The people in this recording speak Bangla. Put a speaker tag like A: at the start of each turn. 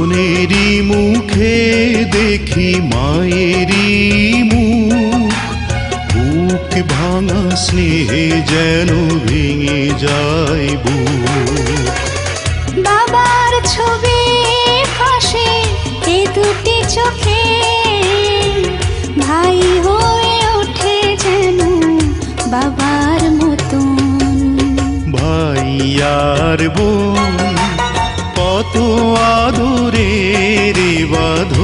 A: স্বজনেরই মুখে দেখি মায়েরই মুখ, বুক ভাঙা স্নেহে যেন ভেঙে যায় বুক।
B: বাবার ছবি ভাসে এ দুটি চোখে, ভাই হয়ে ওঠে যেন বাবার মতন।
A: ভাই আর বোন কত আদরের বাঁধন।